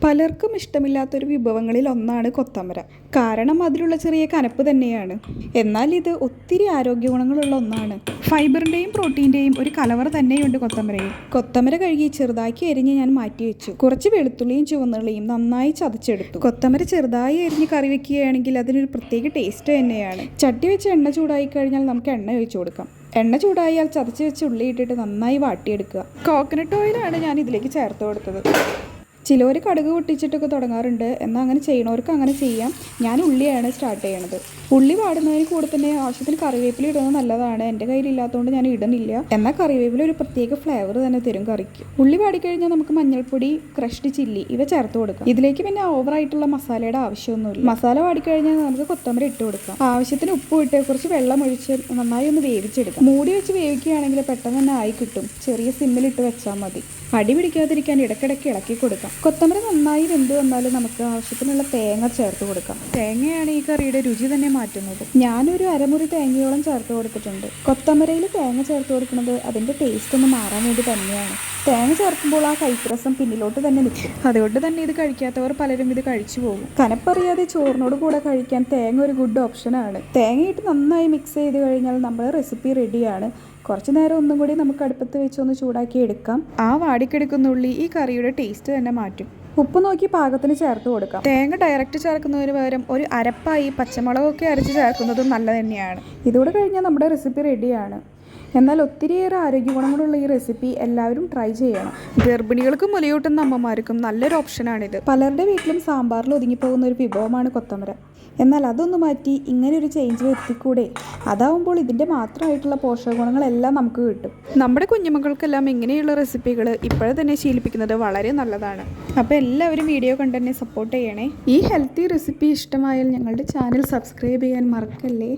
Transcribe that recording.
പലർക്കും ഇഷ്ടമില്ലാത്തൊരു വിഭവങ്ങളിൽ ഒന്നാണ് കൊത്തമര. കാരണം അതിലുള്ള ചെറിയ കനപ്പ് തന്നെയാണ്. എന്നാൽ ഇത് ഒത്തിരി ആരോഗ്യ ഗുണങ്ങളുള്ള ഒന്നാണ്. ഫൈബറിൻ്റെയും പ്രോട്ടീൻ്റെയും ഒരു കലവറ തന്നെയുണ്ട് കൊത്തമരയിൽ. കൊത്തമര കഴുകി ചെറുതാക്കി എരിഞ്ഞ് ഞാൻ മാറ്റി വെച്ചു. കുറച്ച് വെളുത്തുള്ളിയും ചുവന്നുള്ളിയും നന്നായി ചതച്ചെടുത്തു. കൊത്തമര ചെറുതായി എരിഞ്ഞ് കറി വെക്കുകയാണെങ്കിൽ അതിനൊരു പ്രത്യേക ടേസ്റ്റ് തന്നെയാണ്. ചട്ടി വെച്ച് എണ്ണ ചൂടായി കഴിഞ്ഞാൽ നമുക്ക് എണ്ണ ഒഴിച്ചു കൊടുക്കാം. എണ്ണ ചൂടായാൽ ചതച്ച് വെച്ച് ഉള്ളി ഇട്ടിട്ട് നന്നായി വാട്ടിയെടുക്കുക. കോക്കനട്ട് ഓയിലാണ് ഞാൻ ഇതിലേക്ക് ചേർത്ത് കൊടുത്തത്. ചിലർ കടുക് പൊട്ടിച്ചിട്ടൊക്കെ തുടങ്ങാറുണ്ട്. എന്നാൽ അങ്ങനെ ചെയ്യണവർക്ക് അങ്ങനെ ചെയ്യാം. ഞാൻ ഉള്ളിയാണ് സ്റ്റാർട്ട് ചെയ്യണത്. ഉള്ളി വാടുന്നതിന് കൂടെ തന്നെ ആവശ്യത്തിന് കറിവേപ്പില ഇടുന്നത് നല്ലതാണ്. എൻ്റെ കയ്യിലില്ലാത്തതുകൊണ്ട് ഞാൻ ഇടുന്നില്ല. എന്നാൽ കറിവേപ്പില ഒരു പ്രത്യേക ഫ്ലേവർ തന്നെ തരും കറിക്ക്. ഉള്ളി വാടിക്കഴിഞ്ഞാൽ നമുക്ക് മഞ്ഞൾപ്പൊടി, ക്രഷ്ഡ് ചില്ലി ഇവ ചേർത്ത് കൊടുക്കാം. ഇതിലേക്ക് പിന്നെ ഓവറായിട്ടുള്ള മസാലയുടെ ആവശ്യമൊന്നുമില്ല. മസാല വാടിക്കഴിഞ്ഞാൽ നമുക്ക് കൊത്തമര ഇട്ട് കൊടുക്കാം. ആവശ്യത്തിന് ഉപ്പ് ഇട്ട് കുറച്ച് വെള്ളം ഒഴിച്ച് നന്നായി ഒന്ന് വേവിച്ചെടുക്കാം. മൂടി വെച്ച് വേവിക്കുകയാണെങ്കിൽ പെട്ടെന്ന് തന്നെ ആയി കിട്ടും. ചെറിയ സിമ്മിലിട്ട് വെച്ചാൽ മതി. അടി പിടിക്കാതിരിക്കാൻ ഇടയ്ക്കിടയ്ക്ക് ഇളക്കി കൊടുക്കാം. കൊത്തമര നന്നായി വെന്ത് വന്നാലും നമുക്ക് ആവശ്യത്തിനുള്ള തേങ്ങ ചേർത്ത് കൊടുക്കാം. തേങ്ങയാണ് ഈ കറിയുടെ രുചി തന്നെ മാറ്റുന്നത്. ഞാനൊരു അരമുറി തേങ്ങയോളം ചേർത്ത് കൊടുത്തിട്ടുണ്ട്. കൊത്തമരയിൽ തേങ്ങ ചേർത്ത് കൊടുക്കുന്നത് അതിൻ്റെ ടേസ്റ്റ് ഒന്ന് മാറാൻ വേണ്ടി തന്നെയാണ്. തേങ്ങ ചേർക്കുമ്പോൾ ആ കൈപ്പരസം പിന്നിലോട്ട് തന്നെ നിൽക്കും. അതുകൊണ്ട് തന്നെ ഇത് കഴിക്കാത്തവർ പലരും ഇത് കഴിച്ചു പോകും. കനപ്പറിയാതെ ചോറിനോട് കൂടെ കഴിക്കാൻ തേങ്ങ ഒരു ഗുഡ് ഓപ്ഷനാണ്. തേങ്ങയിട്ട് നന്നായി മിക്സ് ചെയ്ത് കഴിഞ്ഞാൽ നമ്മുടെ റെസിപ്പി റെഡിയാണ്. കുറച്ച് നേരം ഒന്നും കൂടി നമുക്ക് അടുപ്പത്ത് വെച്ചൊന്ന് ചൂടാക്കി എടുക്കാം. ആ വാടിക്കെടുക്കുന്ന ഉള്ളി ഈ കറിയുടെ ടേസ്റ്റ് തന്നെ മാറ്റും. ഉപ്പ് നോക്കി പാകത്തിന് ചേർത്ത് കൊടുക്കാം. തേങ്ങ ഡയറക്റ്റ് ചേർക്കുന്നതിന് പകരം ഒരു അരപ്പായി പച്ചമുളകൊക്കെ അരച്ച് ചേർക്കുന്നതും നല്ല തന്നെയാണ്. ഇതോടെ കഴിഞ്ഞാൽ നമ്മുടെ റെസിപ്പി റെഡിയാണ്. എന്നാൽ ഒത്തിരിയേറെ ആരോഗ്യ ഗുണങ്ങളുള്ള ഈ റെസിപ്പി എല്ലാവരും ട്രൈ ചെയ്യണം. ഗർഭിണികൾക്കും മുലയൂട്ടുന്ന അമ്മമാർക്കും നല്ലൊരു ഓപ്ഷനാണിത്. പലരുടെ വീട്ടിലും സാമ്പാറിൽ ഒതുങ്ങിപ്പോകുന്ന ഒരു വിഭവമാണ് കൊത്തമര. എന്നാൽ അതൊന്ന് മാറ്റി ഇങ്ങനെ ഒരു ചേഞ്ച് വരുത്തിക്കൂടെ? അതാവുമ്പോൾ ഇതിൻ്റെ മാത്രമായിട്ടുള്ള പോഷക ഗുണങ്ങളെല്ലാം നമുക്ക് കിട്ടും. നമ്മുടെ കുഞ്ഞുമക്കൾക്കെല്ലാം ഇങ്ങനെയുള്ള റെസിപ്പികൾ ഇപ്പോഴേ തന്നെ ശീലിപ്പിക്കുന്നത് വളരെ നല്ലതാണ്. അപ്പോൾ എല്ലാവരും വീഡിയോ കണ്ട് തന്നെ സപ്പോർട്ട് ചെയ്യണേ. ഈ ഹെൽത്തി റെസിപ്പി ഇഷ്ടമായാൽ ഞങ്ങളുടെ ചാനൽ സബ്സ്ക്രൈബ് ചെയ്യാൻ മറക്കല്ലേ.